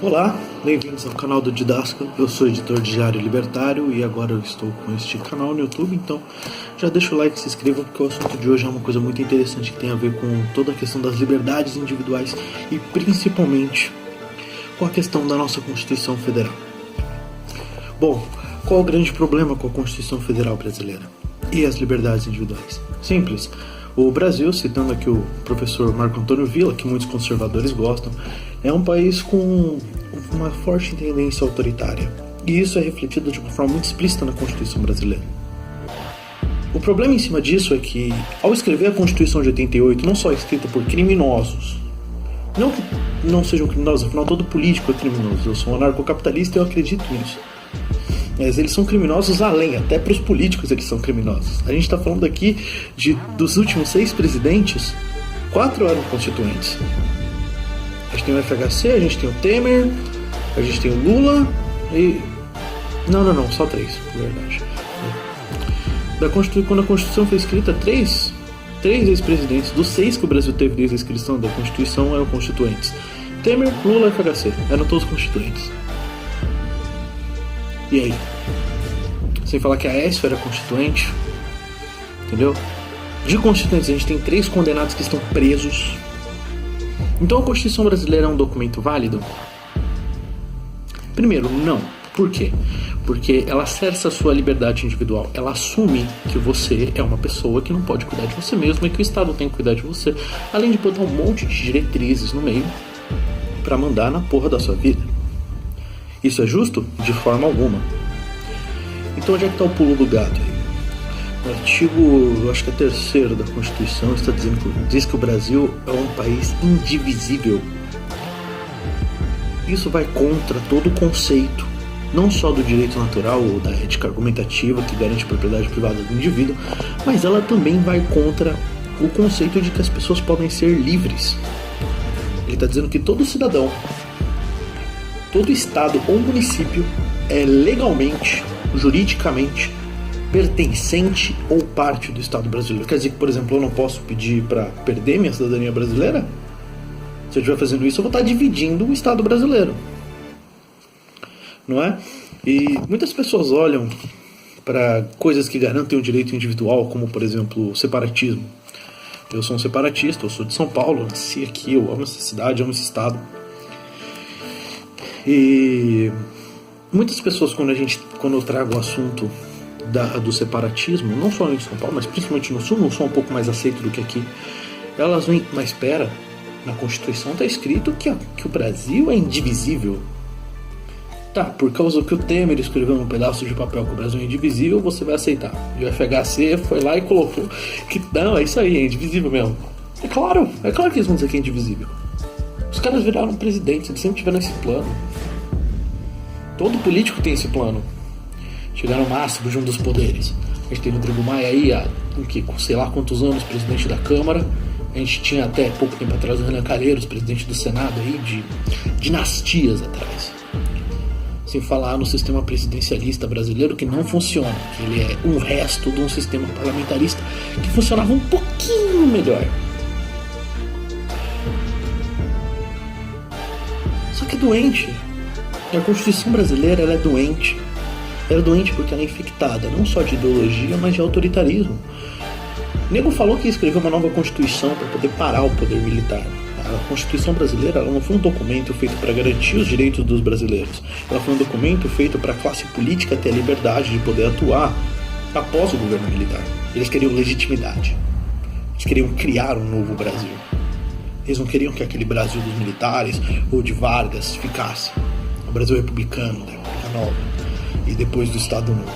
Olá, bem-vindos ao canal do Didasco. Eu sou editor de Diário Libertário e agora eu estou com este canal no YouTube, então já deixa o like e se inscreva, porque o assunto de hoje é uma coisa muito interessante que tem a ver com toda a questão das liberdades individuais e principalmente com a questão da nossa Constituição Federal. Bom, qual o grande problema com a Constituição Federal brasileira e as liberdades individuais? Simples. O Brasil, citando aqui o professor Marco Antônio Villa, que muitos conservadores gostam, é um país com uma forte tendência autoritária. E isso é refletido de uma forma muito explícita na Constituição brasileira. O problema em cima disso é que, ao escrever a Constituição de 88, não só é escrita por criminosos, não que não sejam criminosos, afinal todo político é criminoso, eu sou um anarcocapitalista e eu acredito nisso. Mas eles são criminosos além, até para os políticos eles são criminosos. A gente está falando aqui dos últimos 6 presidentes, 4 eram constituintes. A gente tem o FHC, a gente tem o Temer, a gente tem o Lula e... Não, só 3, na verdade. Quando a Constituição foi escrita, 3 ex-presidentes dos 6 que o Brasil teve desde a inscrição da Constituição eram constituintes. Temer, Lula e FHC, eram todos constituintes. E aí? Sem falar que a Aécio era constituinte, entendeu? De constituintes a gente tem 3 condenados que estão presos. Então a Constituição brasileira é um documento válido? Primeiro, não. Por quê? Porque ela cerça a sua liberdade individual. Ela assume que você é uma pessoa que não pode cuidar de você mesmo e que o Estado tem que cuidar de você, além de botar um monte de diretrizes no meio pra mandar na porra da sua vida. Isso é justo? De forma alguma. Então onde é que está o pulo do gato aí? O artigo, eu acho que é 3º da Constituição, diz que o Brasil é um país indivisível. Isso vai contra todo o conceito, não só do direito natural ou da ética argumentativa que garante a propriedade privada do indivíduo, mas ela também vai contra o conceito de que as pessoas podem ser livres. Ele está dizendo que todo cidadão, todo estado ou município é legalmente, juridicamente, pertencente ou parte do Estado brasileiro. Quer dizer que, por exemplo, eu não posso pedir para perder minha cidadania brasileira? Se eu estiver fazendo isso, eu vou estar dividindo o Estado brasileiro. Não é? E muitas pessoas olham para coisas que garantem o direito individual, como, por exemplo, o separatismo. Eu sou um separatista, eu sou de São Paulo, eu nasci aqui, eu amo essa cidade, amo esse estado. E muitas pessoas, quando eu trago o assunto do separatismo, não só em São Paulo, mas principalmente no Sul, não sou um pouco mais aceito do que aqui, elas vêm, mas espera, na Constituição está escrito que o Brasil é indivisível. Tá, por causa que o Temer escreveu num pedaço de papel que o Brasil é indivisível, você vai aceitar. E o FHC foi lá e colocou que não, é isso aí, é indivisível mesmo. É claro que eles vão dizer que é indivisível. Os caras viraram presidentes, eles sempre tiveram esse plano. Todo político tem esse plano. Chegar no máximo junto dos poderes. A gente tem o Rodrigo Maia aí há sei lá quantos anos presidente da Câmara. A gente tinha até pouco tempo atrás o Renan Calheiros, presidente do Senado aí, de dinastias atrás. Sem falar no sistema presidencialista brasileiro que não funciona. Que ele é um resto de um sistema parlamentarista que funcionava um pouquinho melhor. Só que é doente. A Constituição brasileira ela é doente. Ela é doente porque ela é infectada não só de ideologia, mas de autoritarismo. O nego falou que escreveu uma nova Constituição para poder parar o poder militar. A Constituição brasileira ela não foi um documento feito para garantir os direitos dos brasileiros. Ela foi um documento feito para a classe política ter a liberdade de poder atuar após o governo militar. Eles queriam legitimidade. Eles queriam criar um novo Brasil. Eles não queriam que aquele Brasil dos militares ou de Vargas ficasse. O Brasil republicano, da República Nova, e depois do Estado Novo.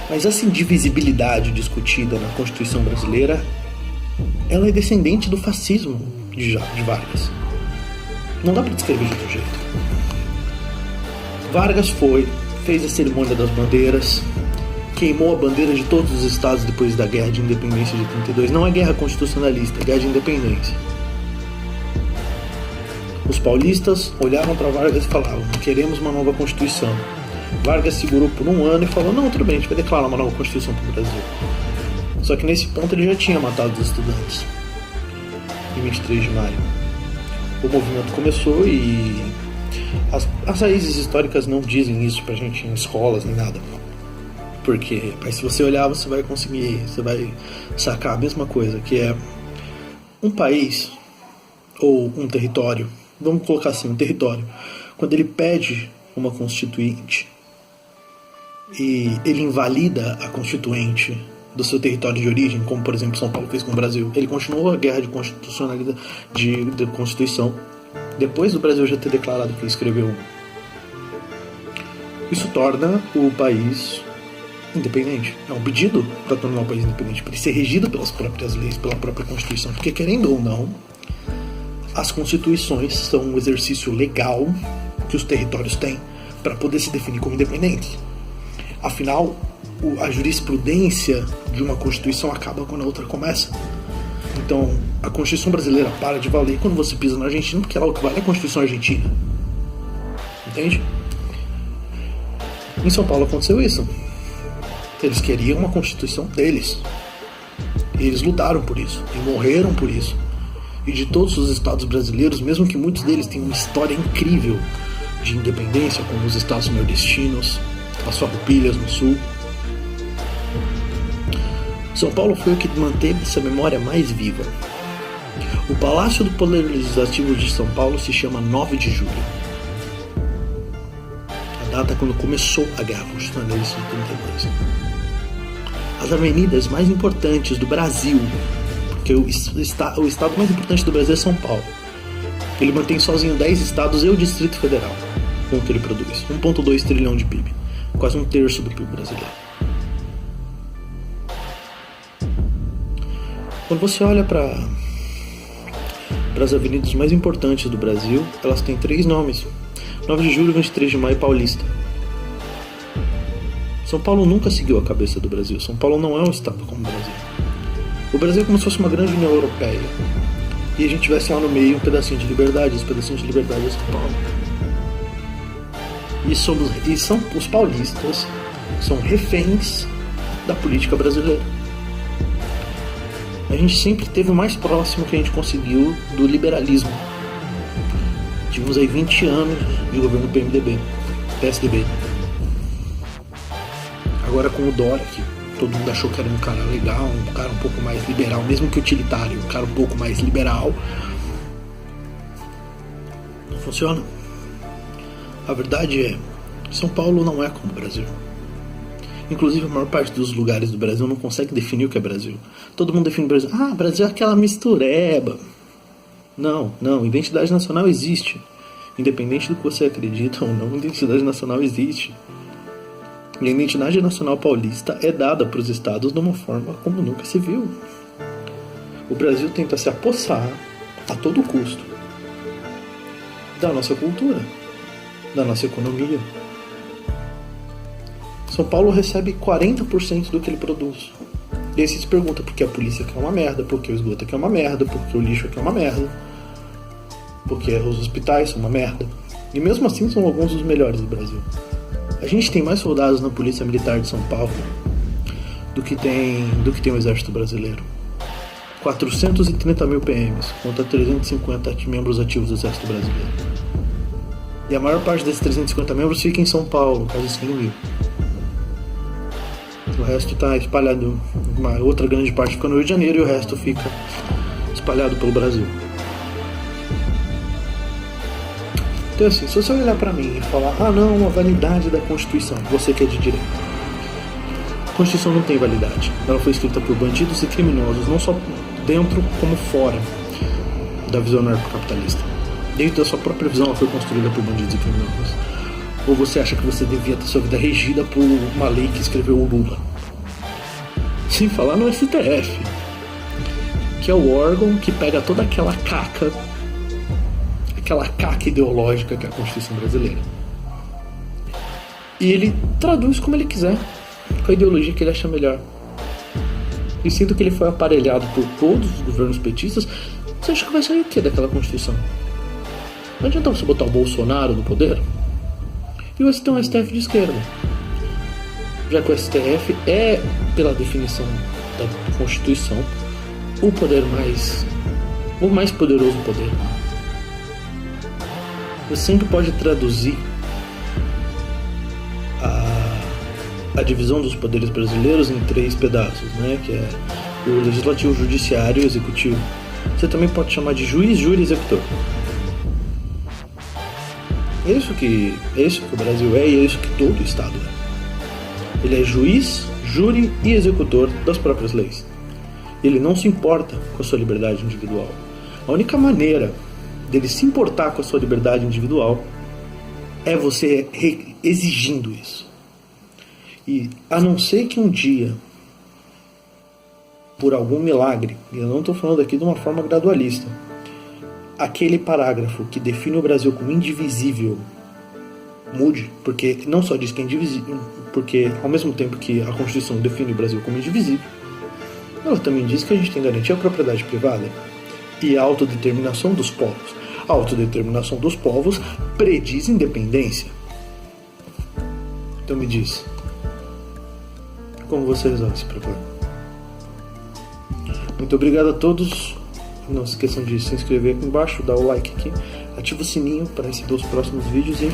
Mas essa indivisibilidade discutida na Constituição brasileira, ela é descendente do fascismo de Vargas. Não dá para descrever de outro jeito. Vargas fez a cerimônia das bandeiras, queimou a bandeira de todos os estados depois da Guerra de Independência de 32. Não é guerra constitucionalista, é guerra de independência. Os paulistas olhavam para Vargas e falavam: queremos uma nova Constituição. Vargas segurou por um ano e falou: não, tudo bem, a gente vai declarar uma nova Constituição para o Brasil. Só que nesse ponto ele já tinha matado os estudantes, em 23 de maio. o movimento começou e as raízes históricas não dizem isso pra gente em escolas nem nada. Porque, mas se você olhar, você vai sacar a mesma coisa, que é um país ou um território, vamos colocar assim, um território, quando ele pede uma constituinte e ele invalida a constituinte do seu território de origem, como por exemplo São Paulo fez com o Brasil, ele continuou a guerra de constitucionalidade, de Constituição, depois do Brasil já ter declarado que escreveu. Isso torna o país independente. É um pedido para tornar o país independente, para ele ser regido pelas próprias leis, pela própria Constituição, porque querendo ou não, as constituições são um exercício legal que os territórios têm para poder se definir como independentes. Afinal, a jurisprudência de uma Constituição acaba quando a outra começa. Então, a Constituição brasileira para de valer quando você pisa na Argentina, porque ela é o que vale a Constituição argentina. Entende? Em São Paulo aconteceu isso. Eles queriam uma Constituição deles. E eles lutaram por isso. E morreram por isso. E de todos os estados brasileiros, mesmo que muitos deles tenham uma história incrível de independência, como os estados nordestinos, as Farroupilhas no sul, São Paulo foi o que manteve essa memória mais viva. O Palácio do Poder Legislativo de São Paulo se chama 9 de julho. A data quando começou a Guerra Constitucional de 32. As avenidas mais importantes do Brasil, porque o estado mais importante do Brasil é São Paulo. Ele mantém sozinho 10 estados e o Distrito Federal, com o que ele produz. 1,2 trilhão de PIB. Quase um terço do PIB brasileiro. Quando você olha para as avenidas mais importantes do Brasil, elas têm 3 nomes: 9 de julho, 23 de maio e Paulista. São Paulo nunca seguiu a cabeça do Brasil. São Paulo não é um estado como o Brasil. O Brasil é como se fosse uma grande União Europeia. E a gente tivesse lá no meio um pedacinho de liberdade. Esse pedacinho de liberdade é São Paulo. E os paulistas são reféns da política brasileira. A gente sempre esteve o mais próximo que a gente conseguiu do liberalismo. Tivemos aí 20 anos de governo PSDB. Agora com o Dória, que todo mundo achou que era um cara legal, um cara um pouco mais liberal, mesmo que utilitário, um cara um pouco mais liberal. Não funciona. A verdade é, São Paulo não é como o Brasil. Inclusive, a maior parte dos lugares do Brasil não consegue definir o que é Brasil. Todo mundo define o Brasil. Ah, Brasil é aquela mistureba. Não. Identidade nacional existe. Independente do que você acredita ou não, identidade nacional existe. E a identidade nacional paulista é dada para os estados de uma forma como nunca se viu. O Brasil tenta se apossar a todo custo da nossa cultura, da nossa economia. São Paulo recebe 40% do que ele produz. E aí você se pergunta por que a polícia aqui é uma merda, por que o esgoto aqui é uma merda, por que o lixo aqui é uma merda, por que os hospitais são uma merda. E mesmo assim são alguns dos melhores do Brasil. A gente tem mais soldados na Polícia Militar de São Paulo do que tem o Exército Brasileiro. 430 mil PMs contra 350 membros ativos do Exército Brasileiro. E a maior parte desses 350 membros fica em São Paulo, quase 100 mil. O resto está espalhado, uma outra grande parte fica no Rio de Janeiro e o resto fica espalhado pelo Brasil. Então assim, se você olhar pra mim e falar, não, a validade da Constituição, você que é de direito. A Constituição não tem validade. Ela foi escrita por bandidos e criminosos, não só dentro como fora da visão anarcocapitalista. Dentro da sua própria visão ela foi construída por bandidos e criminosos. Ou você acha que você devia ter sua vida regida por uma lei que escreveu o Lula? Sem falar no STF, que é o órgão que pega toda aquela caca ideológica que é a Constituição brasileira. E ele traduz como ele quiser, com a ideologia que ele acha melhor. E sinto que ele foi aparelhado por todos os governos petistas. Você acha que vai sair o que daquela Constituição? Não adianta você botar o Bolsonaro no poder e você tem um STF de esquerda. Já que o STF é, pela definição da Constituição, o mais poderoso poder. você sempre pode traduzir a divisão dos poderes brasileiros em 3 pedaços, né? Que é o legislativo, o judiciário e o executivo. Você também pode chamar de juiz, júri e executor. É isso que o Brasil é e é isso que todo Estado é. Ele é juiz, júri e executor das próprias leis. Ele não se importa com a sua liberdade individual. A única maneira dele se importar com a sua liberdade individual é você exigindo isso. E a não ser que um dia, por algum milagre, e eu não estou falando aqui de uma forma gradualista, aquele parágrafo que define o Brasil como indivisível mude, porque não só diz que é indivisível, porque ao mesmo tempo que a Constituição define o Brasil como indivisível, ela também diz que a gente tem garantia à propriedade privada e a autodeterminação dos povos. A autodeterminação dos povos prediz independência. Então me diz, como você resolve esse problema? Muito obrigado a todos. Não se esqueçam de se inscrever aqui embaixo, dar o like aqui, ativa o sininho para receber os próximos vídeos e